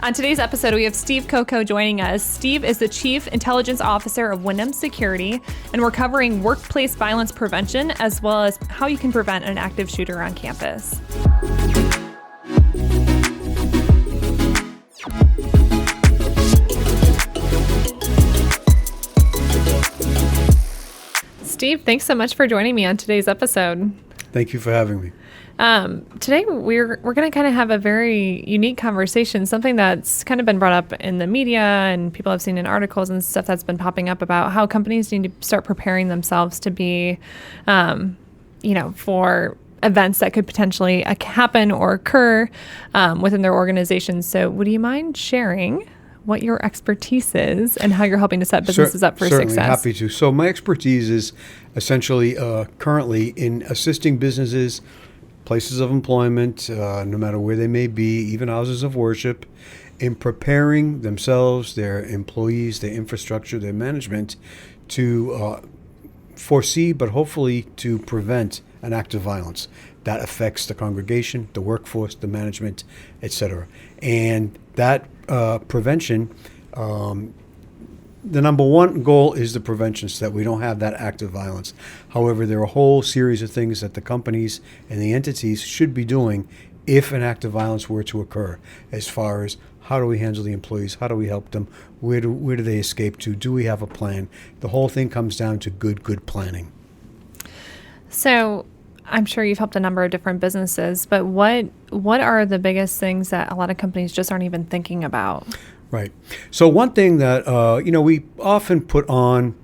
On today's episode, we have Steve Cocco joining us. Steve is the Chief Intelligence Officer of Windom Security, and we're covering workplace violence prevention as well as how you can prevent an active shooter on campus. Steve, thanks so much for joining me on today's episode. Thank you for having me. Today we're going to kind of have a very unique conversation, something that's kind of been brought up in the media and people have seen in articles and stuff that's been popping up about how companies need to start preparing themselves to be, for events that could potentially happen or occur within their organizations. So would you mind sharing what your expertise is and how you're helping to set businesses up for certainly success? Happy to. So my expertise is essentially currently in assisting businesses, places of employment, no matter where they may be, even houses of worship, in preparing themselves, their employees, their infrastructure, their management to foresee, but hopefully to prevent an act of violence that affects the congregation, the workforce, the management, etc. And that prevention, the number one goal is the prevention so that we don't have that act of violence. However, there are a whole series of things that the companies and the entities should be doing if an act of violence were to occur, as far as how do we handle the employees, how do we help them, where do they escape to, do we have a plan? The whole thing comes down to good planning. So I'm sure you've helped a number of different businesses, but what are the biggest things that a lot of companies just aren't even thinking about? Right. So one thing that, we often put on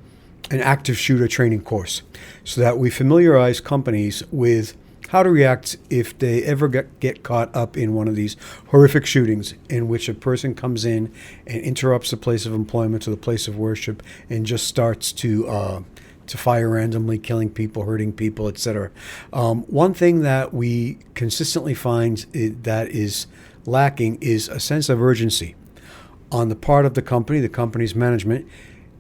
an active shooter training course so that we familiarize companies with how to react if they ever get caught up in one of these horrific shootings in which a person comes in and interrupts the place of employment or the place of worship and just starts to fire randomly, killing people, hurting people, etc. One thing that we consistently find that is lacking is a sense of urgency on the part of the company's management,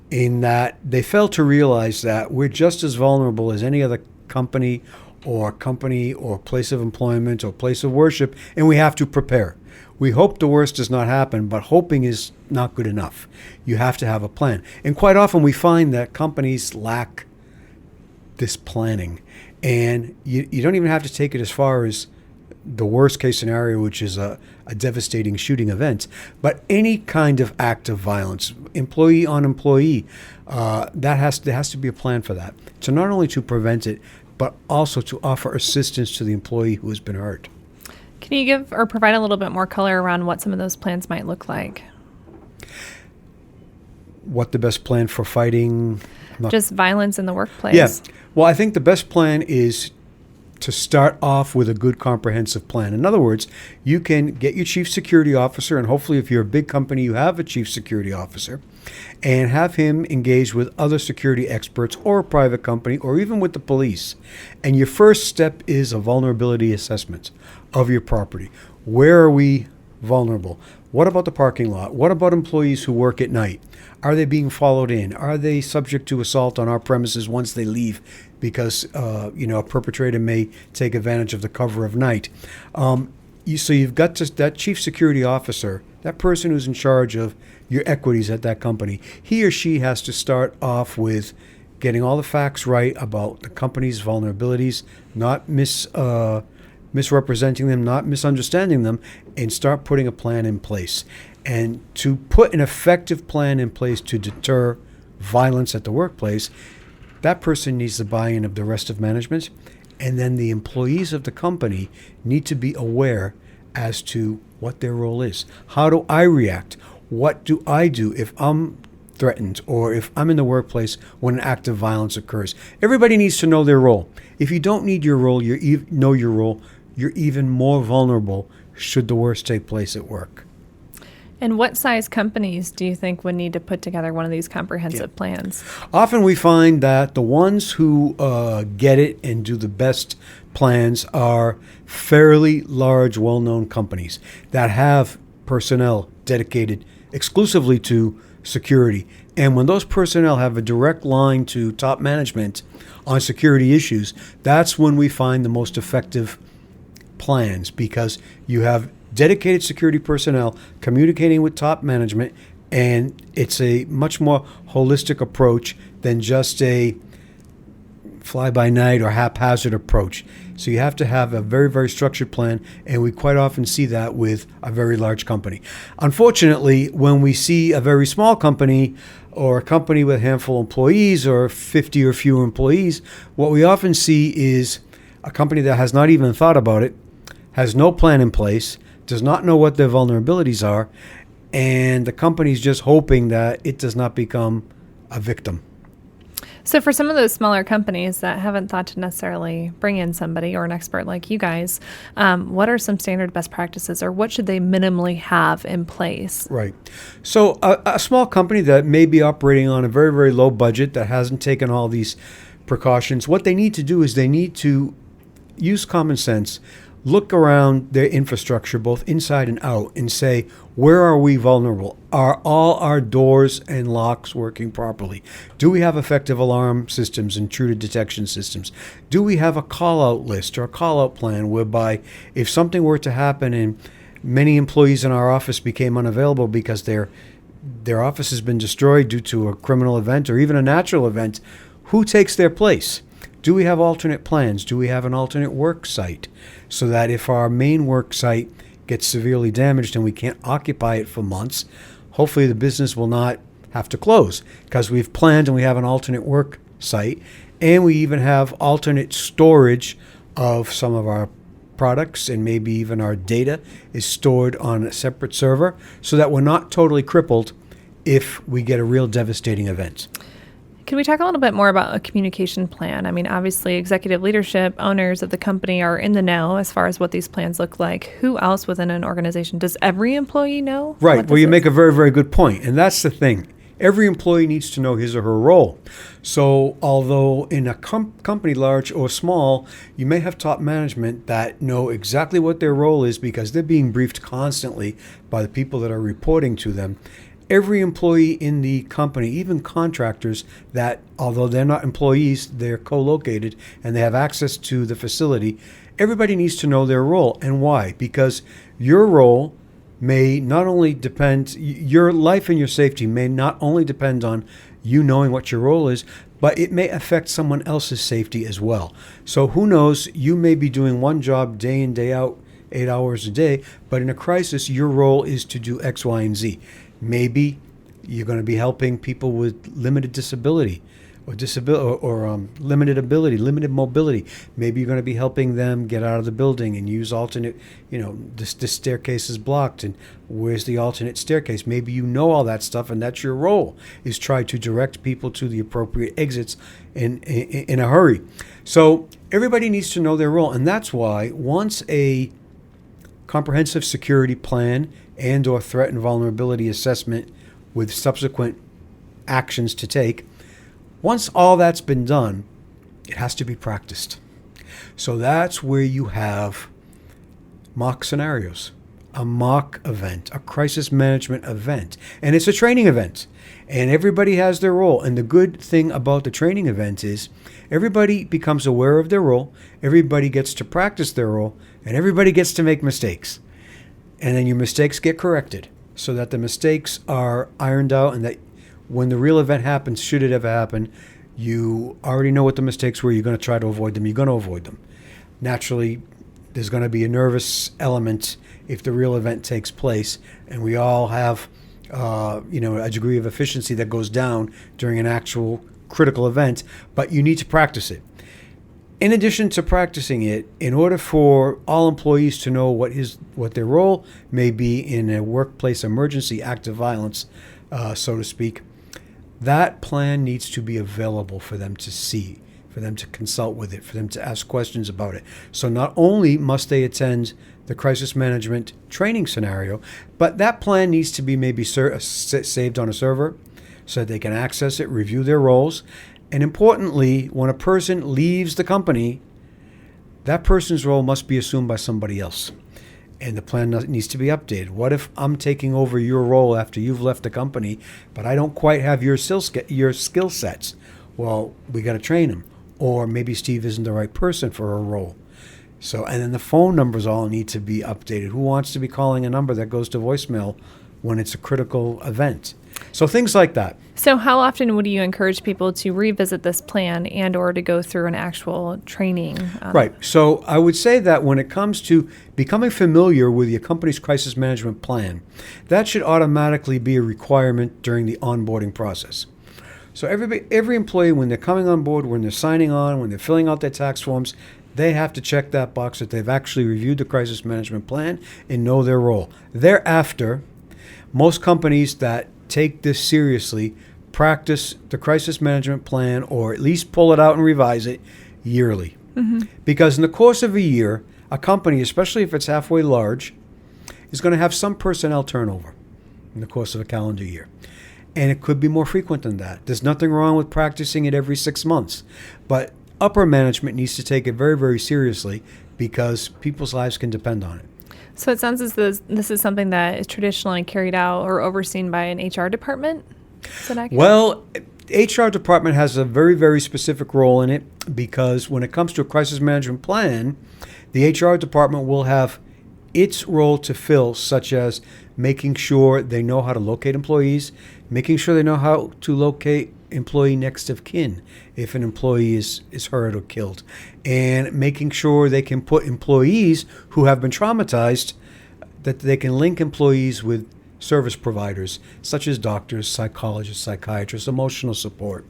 in that they fail to realize that we're just as vulnerable as any other company or place of employment or place of worship, and we have to prepare. We hope the worst does not happen, but hoping is not good enough. You have to have a plan. And quite often we find that companies lack this planning. And you don't even have to take it as far as the worst case scenario, which is a devastating shooting event, but any kind of act of violence, employee on employee, there has to be a plan for that. So not only to prevent it, but also to offer assistance to the employee who has been hurt. Can you give or provide a little bit more color around what some of those plans might look like? What the best plan for fighting? Just violence in the workplace. Yeah. Well, I think the best plan is to start off with a good comprehensive plan. In other words, you can get your chief security officer, and hopefully if you're a big company, you have a chief security officer, and have him engage with other security experts or a private company or even with the police. And your first step is a vulnerability assessment of your property. Where are we vulnerable? What about the parking lot? What about employees who work at night? Are they being followed in? Are they subject to assault on our premises once they leave because a perpetrator may take advantage of the cover of night? So you've got that chief security officer, that person who's in charge of your equities at that company. He or she has to start off with getting all the facts right about the company's vulnerabilities, not misrepresenting them, not misunderstanding them, and start putting a plan in place. And to put an effective plan in place to deter violence at the workplace, that person needs the buy-in of the rest of management, and then the employees of the company need to be aware as to what their role is. How do I react? What do I do if I'm threatened or if I'm in the workplace when an act of violence occurs? Everybody needs to know their role. If you don't need your role, you're even more vulnerable should the worst take place at work. And what size companies do you think would need to put together one of these comprehensive plans? Often we find that the ones who get it and do the best plans are fairly large, well-known companies that have personnel dedicated exclusively to security. And when those personnel have a direct line to top management on security issues, that's when we find the most effective plans, because you have dedicated security personnel communicating with top management, and it's a much more holistic approach than just a fly-by-night or haphazard approach. So you have to have a very, very structured plan, and we quite often see that with a very large company. Unfortunately, when we see a very small company or a company with a handful of employees or 50 or fewer employees, what we often see is a company that has not even thought about it, has no plan in place, does not know what their vulnerabilities are, and the company's just hoping that it does not become a victim. So for some of those smaller companies that haven't thought to necessarily bring in somebody or an expert like you guys, what are some standard best practices, or what should they minimally have in place? Right. So a small company that may be operating on a very, very low budget that hasn't taken all these precautions, what they need to do is they need to use common sense, look around their infrastructure, both inside and out, and say, where are we vulnerable? Are all our doors and locks working properly? Do we have effective alarm systems, intruder detection systems? Do we have a call-out list or a call-out plan whereby if something were to happen and many employees in our office became unavailable because their office has been destroyed due to a criminal event or even a natural event, who takes their place? Do we have alternate plans? Do we have an alternate work site so that if our main work site gets severely damaged and we can't occupy it for months, hopefully the business will not have to close because we've planned and we have an alternate work site, and we even have alternate storage of some of our products, and maybe even our data is stored on a separate server so that we're not totally crippled if we get a real devastating event. Can we talk a little bit more about a communication plan? I mean, obviously, executive leadership, owners of the company are in the know as far as what these plans look like. Who else within an organization? Does every employee know? Right. Well, you make a very, very good point. And that's the thing. Every employee needs to know his or her role. So although in a company, large or small, you may have top management that know exactly what their role is because they're being briefed constantly by the people that are reporting to them. Every employee in the company, even contractors that, although they're not employees, they're co-located and they have access to the facility, everybody needs to know their role. And why? Because your role may not only depend, your life and your safety may not only depend on you knowing what your role is, but it may affect someone else's safety as well. So who knows, you may be doing one job day in, day out, 8 hours a day, but in a crisis, your role is to do X, Y, and Z. Maybe you're going to be helping people with limited disability or limited ability, limited mobility. Maybe you're going to be helping them get out of the building and use alternate, this staircase is blocked and where's the alternate staircase? Maybe you know all that stuff and that's your role, is try to direct people to the appropriate exits in a hurry. So everybody needs to know their role, and that's why once a comprehensive security plan and or threat and vulnerability assessment with subsequent actions to take, once all that's been done, it has to be practiced. So that's where you have mock scenarios, a mock event, a crisis management event, and it's a training event, and everybody has their role. And the good thing about the training event is everybody becomes aware of their role, everybody gets to practice their role, and everybody gets to make mistakes. And then your mistakes get corrected so that the mistakes are ironed out, and that when the real event happens, should it ever happen, you already know what the mistakes were. You're going to try to avoid them. You're going to avoid them. Naturally, there's going to be a nervous element if the real event takes place, and we all have a degree of efficiency that goes down during an actual critical event, but you need to practice it. In addition to practicing it, in order for all employees to know what their role may be in a workplace emergency act of violence, so to speak, that plan needs to be available for them to see, for them to consult with it, for them to ask questions about it. So not only must they attend the crisis management training scenario, but that plan needs to be maybe saved on a server so that they can access it, review their roles. And importantly, when a person leaves the company, that person's role must be assumed by somebody else. And the plan needs to be updated. What if I'm taking over your role after you've left the company, but I don't quite have your skill sets? Well, we got to train them. Or maybe Steve isn't the right person for a role. So, and then the phone numbers all need to be updated. Who wants to be calling a number that goes to voicemail when it's a critical event? So things like that. So how often would you encourage people to revisit this plan and or to go through an actual training? Right. So I would say that when it comes to becoming familiar with your company's crisis management plan, that should automatically be a requirement during the onboarding process. So every employee, when they're coming on board, when they're signing on, when they're filling out their tax forms, they have to check that box that they've actually reviewed the crisis management plan and know their role. Thereafter, most companies that take this seriously practice the crisis management plan, or at least pull it out and revise it yearly. Because in the course of a year, a company, especially if it's halfway large, is going to have some personnel turnover in the course of a calendar year. And it could be more frequent than that. There's nothing wrong with practicing it every 6 months. But upper management needs to take it very, very seriously because people's lives can depend on it. So it sounds as though this is something that is traditionally carried out or overseen by an HR department. Is that accurate? Well, HR department has a very, very specific role in it because when it comes to a crisis management plan, the HR department will have its role to fill, such as making sure they know how to locate employees, making sure they know how to locate employee next of kin if an employee is hurt or killed, and making sure they can put employees who have been traumatized, that they can link employees with service providers such as doctors, psychologists, psychiatrists, emotional support.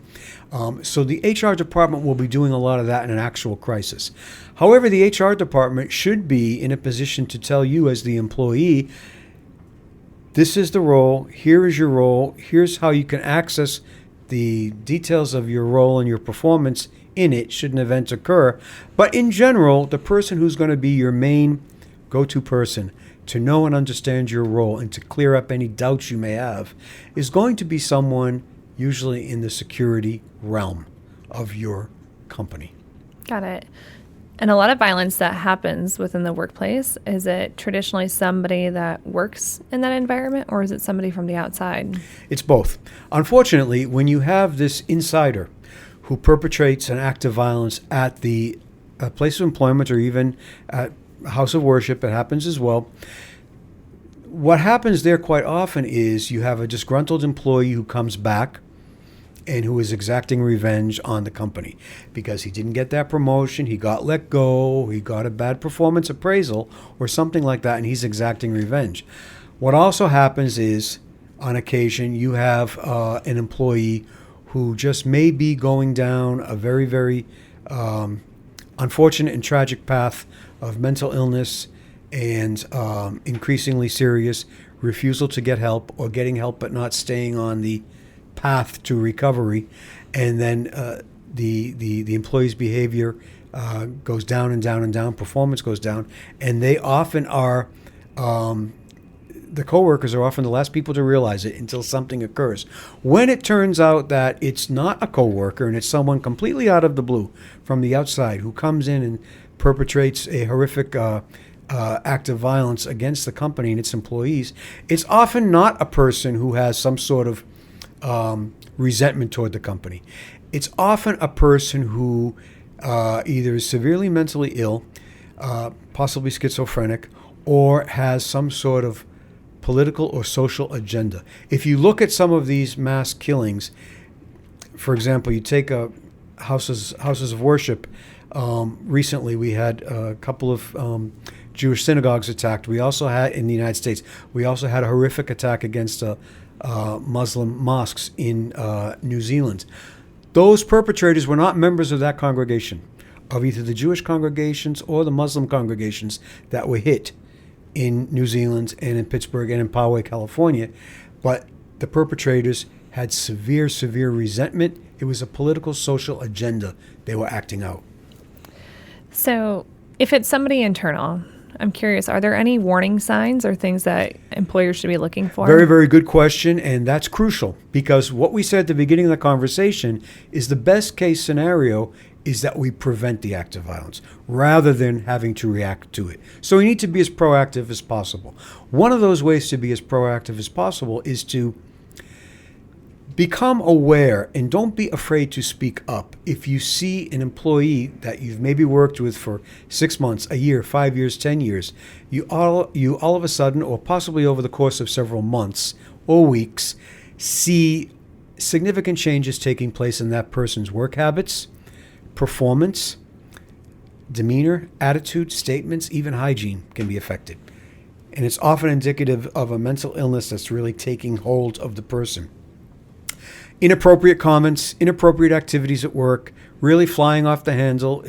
So the HR department will be doing a lot of that in an actual crisis. However, the HR department should be in a position to tell you as the employee, this is the role, here is your role, here's how you can access the details of your role and your performance in it should an event occur. But in general, the person who's going to be your main go-to person to know and understand your role and to clear up any doubts you may have is going to be someone usually in the security realm of your company. Got it. And a lot of violence that happens within the workplace, is it traditionally somebody that works in that environment, or is it somebody from the outside? It's both. Unfortunately, when you have this insider who perpetrates an act of violence at the place of employment or even at a house of worship, it happens as well. What happens there quite often is you have a disgruntled employee who comes back and who is exacting revenge on the company because he didn't get that promotion, he got let go, he got a bad performance appraisal or something like that, and he's exacting revenge. What also happens is, on occasion, you have an employee who just may be going down a very, very unfortunate and tragic path of mental illness and increasingly serious refusal to get help, or getting help but not staying on the path to recovery, and then the employee's behavior goes down and down and down, performance goes down, and they often are, the coworkers are often the last people to realize it until something occurs. When it turns out that it's not a coworker and it's someone completely out of the blue from the outside who comes in and perpetrates a horrific act of violence against the company and its employees, it's often not a person who has some sort of resentment toward the company. It's often a person who either is severely mentally ill, possibly schizophrenic, or has some sort of political or social agenda. If you look at some of these mass killings, for example, you take houses of worship. Recently, we had a couple of Jewish synagogues attacked. We also had, in the United States, we also had a horrific attack against Muslim mosques in New Zealand. Those perpetrators were not members of that congregation, of either the Jewish congregations or the Muslim congregations that were hit in New Zealand and in Pittsburgh and in Poway, California. But the perpetrators had severe, severe resentment. It was a political, social agenda they were acting out. So if it's somebody internal, I'm curious, are there any warning signs or things that employers should be looking for? Very, very good question, and that's crucial, because what we said at the beginning of the conversation is the best case scenario is that we prevent the act of violence rather than having to react to it. So we need to be as proactive as possible. One of those ways to be as proactive as possible is to Become aware and don't be afraid to speak up. If you see an employee that you've maybe worked with for 6 months, a year, 5 years, 10 years, you all of a sudden, or possibly over the course of several months or weeks, see significant changes taking place in that person's work habits, performance, demeanor, attitude, statements, even hygiene can be affected. And it's often indicative of a mental illness that's really taking hold of the person. Inappropriate comments, inappropriate activities at work, really flying off the handle,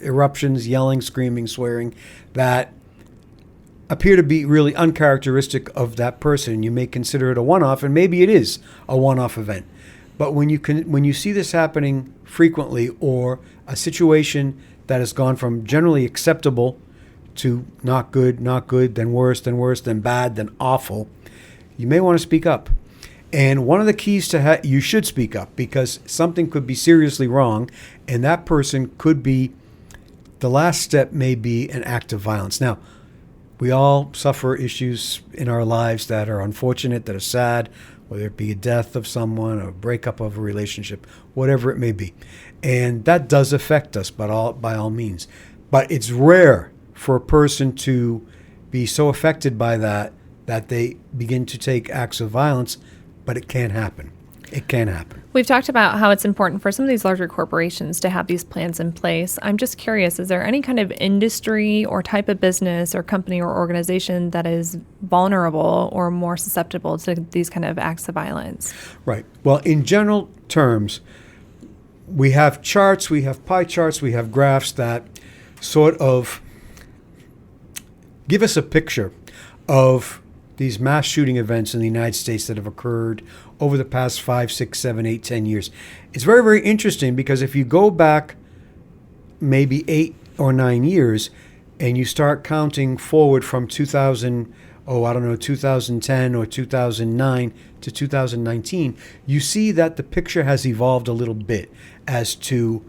eruptions, yelling, screaming, swearing, that appear to be really uncharacteristic of that person. You may consider it a one-off, and maybe it is a one-off event. But when you see this happening frequently, or a situation that has gone from generally acceptable to not good, then worse, then bad, then awful, you may want to speak up. And one of the keys to you should speak up, because something could be seriously wrong, and that person could be, the last step may be an act of violence. Now, we all suffer issues in our lives that are unfortunate, that are sad, whether it be a death of someone, or a breakup of a relationship, whatever it may be. And that does affect us by all means. But it's rare for a person to be so affected by that they begin to take acts of violence. But it can happen. It can happen. We've talked about how it's important for some of these larger corporations to have these plans in place. I'm just curious, is there any kind of industry or type of business or company or organization that is vulnerable or more susceptible to these kind of acts of violence? Right. Well, in general terms, we have charts, we have pie charts, we have graphs that sort of give us a picture of these mass shooting events in the United States that have occurred over the past 5, 6, 7, 8, 10 years. It's very, very interesting, because if you go back maybe 8 or 9 years and you start counting forward from 2010 or 2009 to 2019, you see that the picture has evolved a little bit as to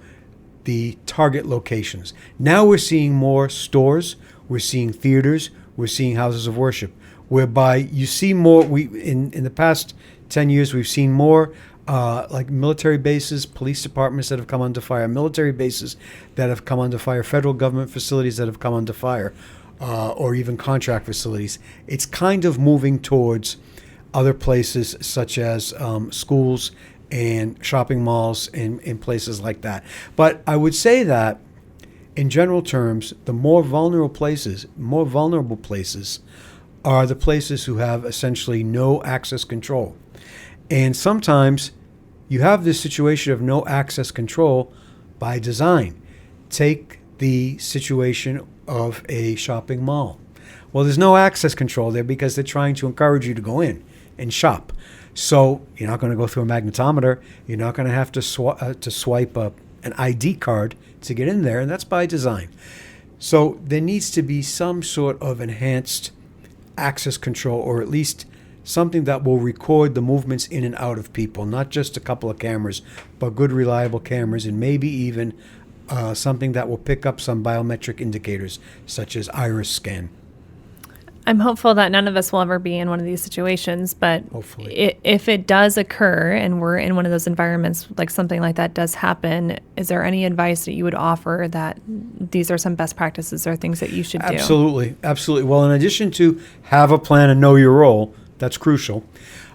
the target locations. Now we're seeing more stores, we're seeing theaters, we're seeing houses of worship, whereby you see more. In the past 10 years, we've seen more like military bases, police departments that have come under fire, military bases that have come under fire, federal government facilities that have come under fire, or even contract facilities. It's kind of moving towards other places such as schools and shopping malls and places like that. But I would say that in general terms, the more vulnerable places are the places who have essentially no access control. And sometimes you have this situation of no access control by design. Take the situation of a shopping mall. Well, there's no access control there because they're trying to encourage you to go in and shop. So you're not going to go through a magnetometer. You're not going to have to swipe up an ID card to get in there, and that's by design. So there needs to be some sort of enhanced access control, or at least something that will record the movements in and out of people, not just a couple of cameras, but good, reliable cameras, and maybe even something that will pick up some biometric indicators, such as iris scan. I'm hopeful that none of us will ever be in one of these situations, but if it does occur and we're in one of those environments, like something like that does happen, is there any advice that you would offer that these are some best practices or things that you should do? Absolutely. Well, in addition to have a plan and know your role, that's crucial,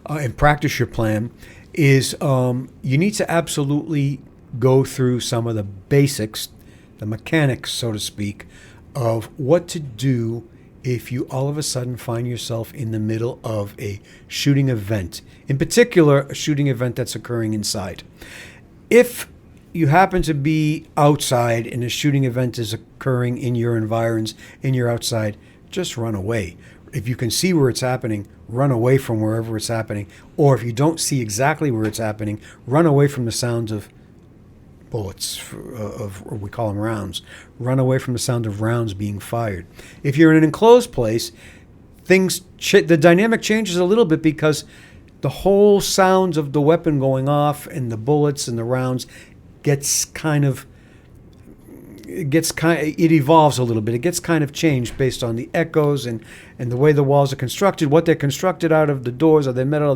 and practice your plan, is you need to absolutely go through some of the basics, the mechanics, so to speak, of what to do if you all of a sudden find yourself in the middle of a shooting event, in particular, a shooting event that's occurring inside. If you happen to be outside and a shooting event is occurring in your environs, and you're outside, just run away. If you can see where it's happening, run away from wherever it's happening. Or if you don't see exactly where it's happening, run away from the sounds of bullets, or we call them rounds. Run away from the sound of rounds being fired. If you're in an enclosed place, the dynamic changes a little bit, because the whole sounds of the weapon going off and the bullets and the rounds gets kind of it evolves a little bit. It gets kind of changed based on the echoes and the way the walls are constructed, what they're constructed out of, the doors, are they metal,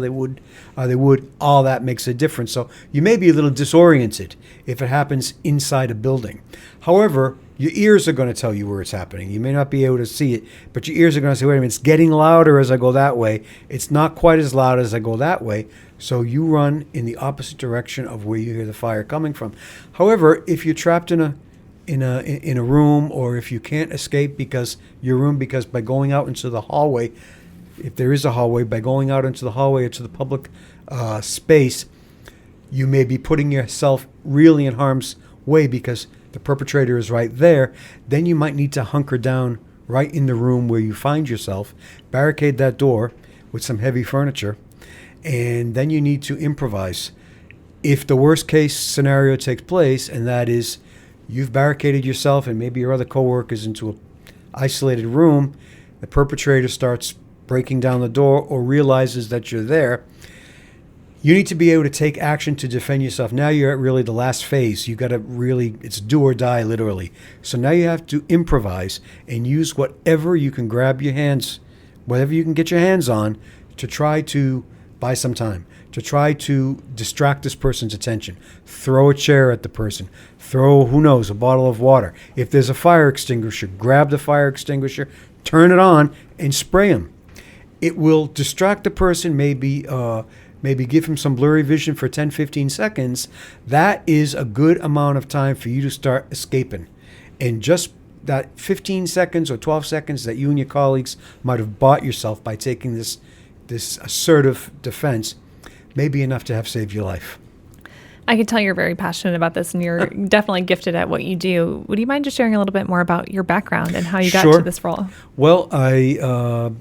are they wood, all that makes a difference. So you may be a little disoriented if it happens inside a building. However, your ears are going to tell you where it's happening. You may not be able to see it, but your ears are going to say, wait a minute, it's getting louder as I go that way. It's not quite as loud as I go that way. So you run in the opposite direction of where you hear the fire coming from. However, if you're trapped in a room, or if you can't escape because by going out into the hallway, if there is a hallway, by going out into the hallway or to the public space, you may be putting yourself really in harm's way because the perpetrator is right there. Then you might need to hunker down right in the room where you find yourself, barricade that door with some heavy furniture, and then you need to improvise. If the worst case scenario takes place, and that is you've barricaded yourself and maybe your other coworkers into an isolated room, the perpetrator starts breaking down the door or realizes that you're there, you need to be able to take action to defend yourself. Now you're at really the last phase. You got to really, it's do or die, literally. So now you have to improvise and use whatever you can grab your hands, whatever you can get your hands on, to try to buy some time, to try to distract this person's attention. Throw a chair at the person. Throw, who knows, a bottle of water. If there's a fire extinguisher, grab the fire extinguisher, turn it on, and spray him. It will distract the person, maybe give him some blurry vision for 10, 15 seconds. That is a good amount of time for you to start escaping. And just that 15 seconds or 12 seconds that you and your colleagues might have bought yourself by taking this assertive defense may be enough to have saved your life. I can tell you're very passionate about this, and you're definitely gifted at what you do. Would you mind just sharing a little bit more about your background and how you got to this role? Well,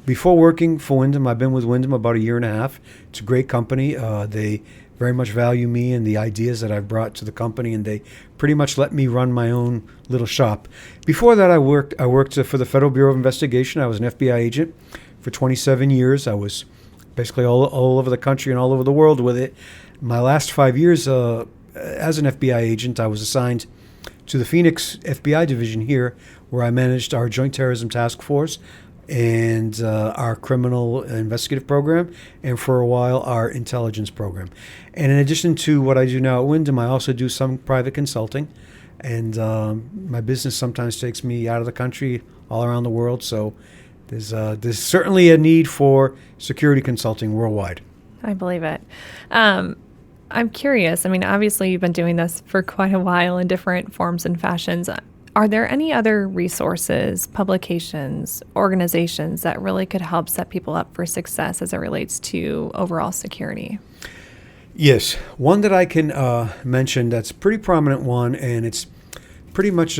before working for Windom, I've been with Windom about 1.5 years. It's a great company. They very much value me and the ideas that I've brought to the company, and they pretty much let me run my own little shop. Before that, I worked for the Federal Bureau of Investigation. I was an FBI agent for 27 years. I was basically all over the country and all over the world with it. My last 5 years as an FBI agent, I was assigned to the Phoenix FBI division here, where I managed our Joint Terrorism Task Force and our criminal investigative program, and for a while our intelligence program. And in addition to what I do now at Windom, I also do some private consulting, and my business sometimes takes me out of the country, all around the world. So there's certainly a need for security consulting worldwide. I believe it. I'm curious. I mean, obviously, you've been doing this for quite a while in different forms and fashions. Are there any other resources, publications, organizations that really could help set people up for success as it relates to overall security? Yes. One that I can mention that's a pretty prominent one, and it's pretty much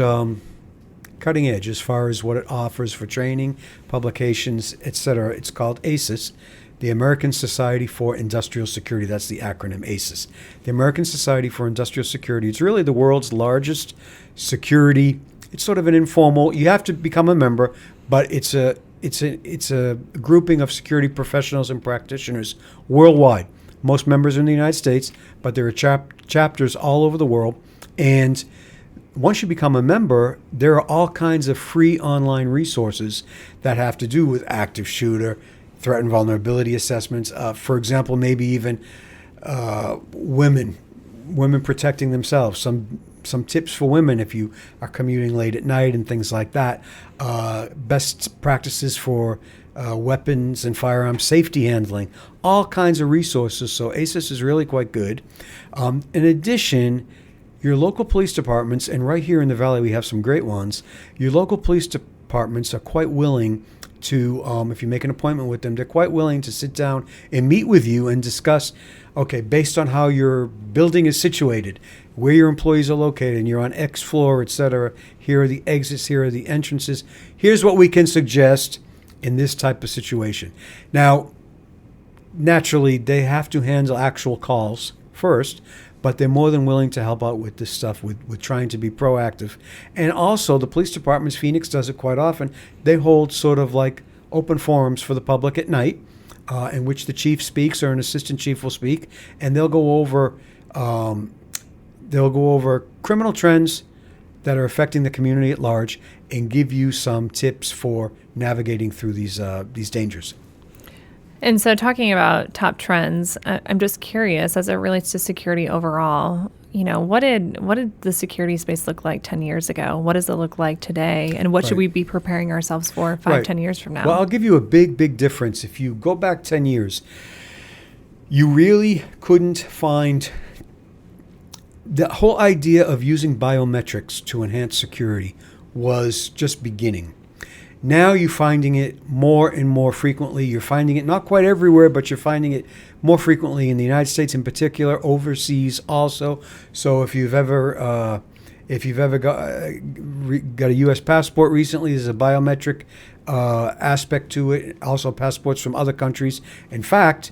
cutting edge as far as what it offers for training, publications, etc. It's called ASIS, the American Society for Industrial Security. That's the acronym ASIS. The American Society for Industrial Security. It's really the world's largest security. It's sort of an informal. You have to become a member, but it's a grouping of security professionals and practitioners worldwide. Most members are in the United States, but there are chapters all over the world. And once you become a member, there are all kinds of free online resources that have to do with active shooter, threat and vulnerability assessments. For example, maybe even women protecting themselves. Some tips for women if you are commuting late at night and things like that. Best practices for weapons and firearm safety handling. All kinds of resources. So ASIS is really quite good. In addition, your local police departments, and right here in the Valley we have some great ones, your local police departments are quite willing to, if you make an appointment with them, they're quite willing to sit down and meet with you and discuss, okay, based on how your building is situated, where your employees are located, and you're on X floor, etc. Here are the exits, here are the entrances. Here's what we can suggest in this type of situation. Now, naturally, they have to handle actual calls first, but they're more than willing to help out with this stuff, with trying to be proactive. And also, the police departments, Phoenix does it quite often, they hold sort of like open forums for the public at night, in which the chief speaks or an assistant chief will speak, and they'll go over criminal trends that are affecting the community at large and give you some tips for navigating through these dangers. And so talking about top trends, I'm just curious as it relates to security overall, what did the security space look like 10 years ago? What does it look like today? And what should we be preparing ourselves for 5-10 years from now? Well, I'll give you a big difference. If you go back 10 years, you really couldn't find the whole idea of using biometrics to enhance security was just beginning. Now you're finding it more and more frequently. You're finding it not quite everywhere, but you're finding it more frequently in the United States in particular, overseas also. So if you've ever got a U.S. passport recently, there's a biometric aspect to it. Also passports from other countries. In fact,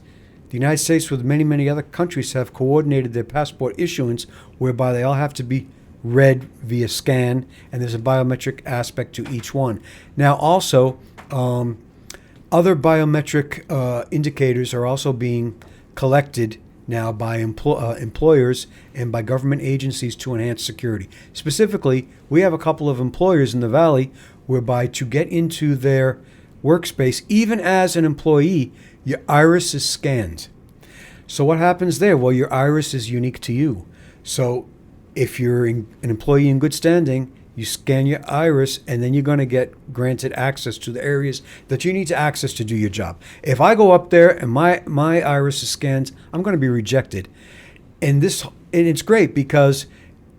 the United States with many other countries have coordinated their passport issuance whereby they all have to be read via scan, and there's a biometric aspect to each one. Now also, other biometric indicators are also being collected now by employers and by government agencies to enhance security. Specifically, we have a couple of employers in the Valley whereby to get into their workspace, even as an employee, your iris is scanned. So what happens there? Well, your iris is unique to you. So if you're an employee in good standing, you scan your iris, and then you're going to get granted access to the areas that you need to access to do your job. If I go up there and my iris is scanned, I'm going to be rejected. And it's great because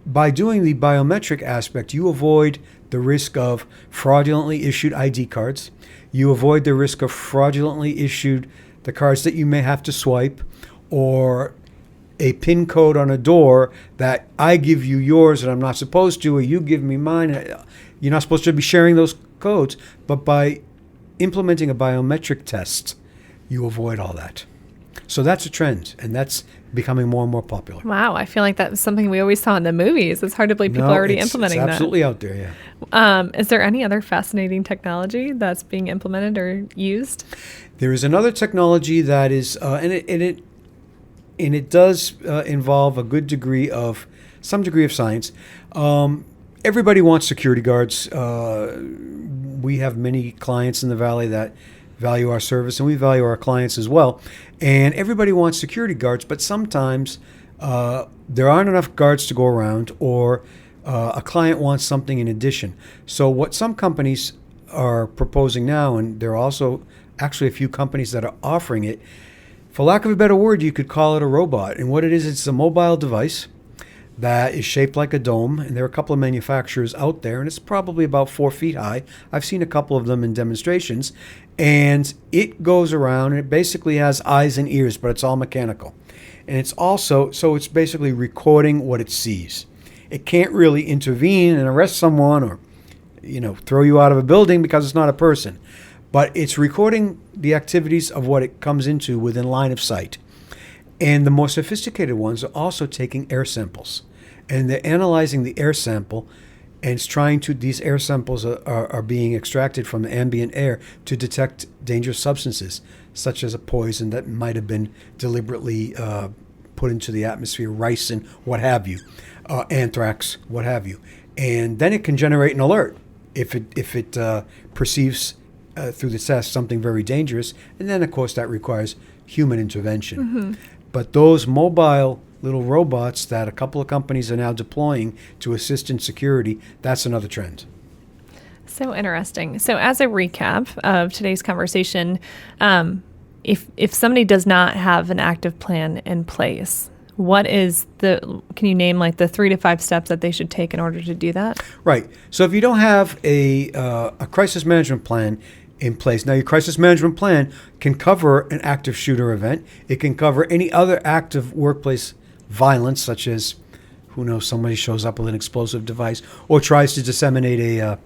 by doing the biometric aspect, you avoid the risk of fraudulently issued ID cards. You avoid the risk of fraudulently issued the cards that you may have to swipe, or a PIN code on a door that I give you yours and I'm not supposed to, or you give me mine. You're not supposed to be sharing those codes. But by implementing a biometric test, you avoid all that. So that's a trend, and that's becoming more and more popular. Wow, I feel like that's something we always saw in the movies. It's hard to believe people are already implementing that. It's absolutely out there, yeah. Is there any other fascinating technology that's being implemented or used? There is another technology that is, and it does involve some degree of science. Everybody wants security guards. We have many clients in the Valley that value our service, and we value our clients as well. And everybody wants security guards, but sometimes there aren't enough guards to go around, or a client wants something in addition. So what some companies are proposing now, and there are also actually a few companies that are offering it, for lack of a better word, you could call it a robot. And what it is, it's a mobile device that is shaped like a dome. And there are a couple of manufacturers out there, and it's probably about 4 feet high. I've seen a couple of them in demonstrations. And it goes around, and it basically has eyes and ears, but it's all mechanical. And it's also, so it's basically recording what it sees. It can't really intervene and arrest someone or, throw you out of a building because it's not a person. But it's recording the activities of what it comes into within line of sight. And the more sophisticated ones are also taking air samples. And they're analyzing the air sample, and these air samples are being extracted from the ambient air to detect dangerous substances, such as a poison that might have been deliberately put into the atmosphere, ricin, what have you, anthrax, what have you. And then it can generate an alert if it perceives through the test something very dangerous, and then of course that requires human intervention. Mm-hmm. But those mobile little robots that a couple of companies are now deploying to assist in security, that's another trend. So interesting. So as a recap of today's conversation, if somebody does not have an active plan in place, can you name like the 3 to 5 steps that they should take in order to do that? Right. So if you don't have a crisis management plan in place, now your crisis management plan can cover an active shooter event. It can cover any other active workplace violence, such as, somebody shows up with an explosive device or tries to disseminate a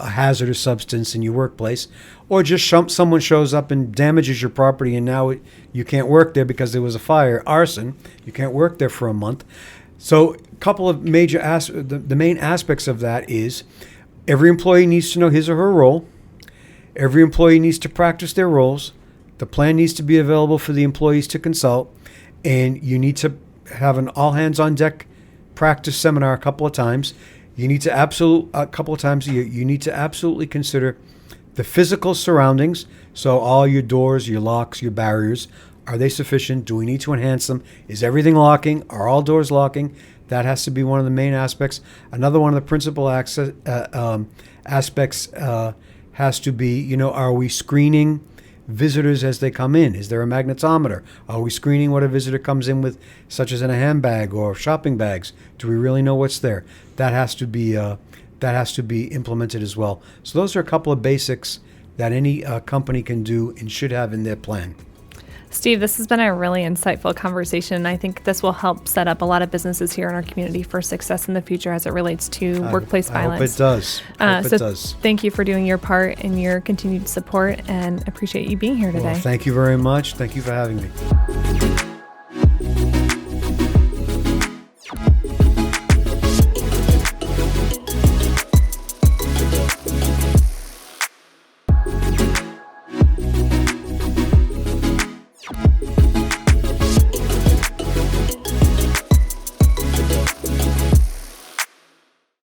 hazardous substance in your workplace, or just someone shows up and damages your property, and now you can't work there because there was a fire, arson. You can't work there for a month. So a couple of major the main aspects of that is every employee needs to know his or her role. Every employee needs to practice their roles. The plan needs to be available for the employees to consult, and you need to have an all-hands-on-deck practice seminar a couple of times. You need to a couple of times a year, you need to absolutely consider the physical surroundings. So all your doors, your locks, your barriers, are they sufficient? Do we need to enhance them? Is everything locking? Are all doors locking? That has to be one of the main aspects. Another one of the principal aspects has to be, are we screening visitors as they come in? Is there a magnetometer? Are we screening what a visitor comes in with, such as in a handbag or shopping bags? Do we really know what's there? That has to be implemented as well. So those are a couple of basics that any company can do and should have in their plan. Steve, this has been a really insightful conversation. I think this will help set up a lot of businesses here in our community for success in the future as it relates to workplace violence. I hope it does. It does. Thank you for doing your part and your continued support, and appreciate you being here today. Well, thank you very much. Thank you for having me.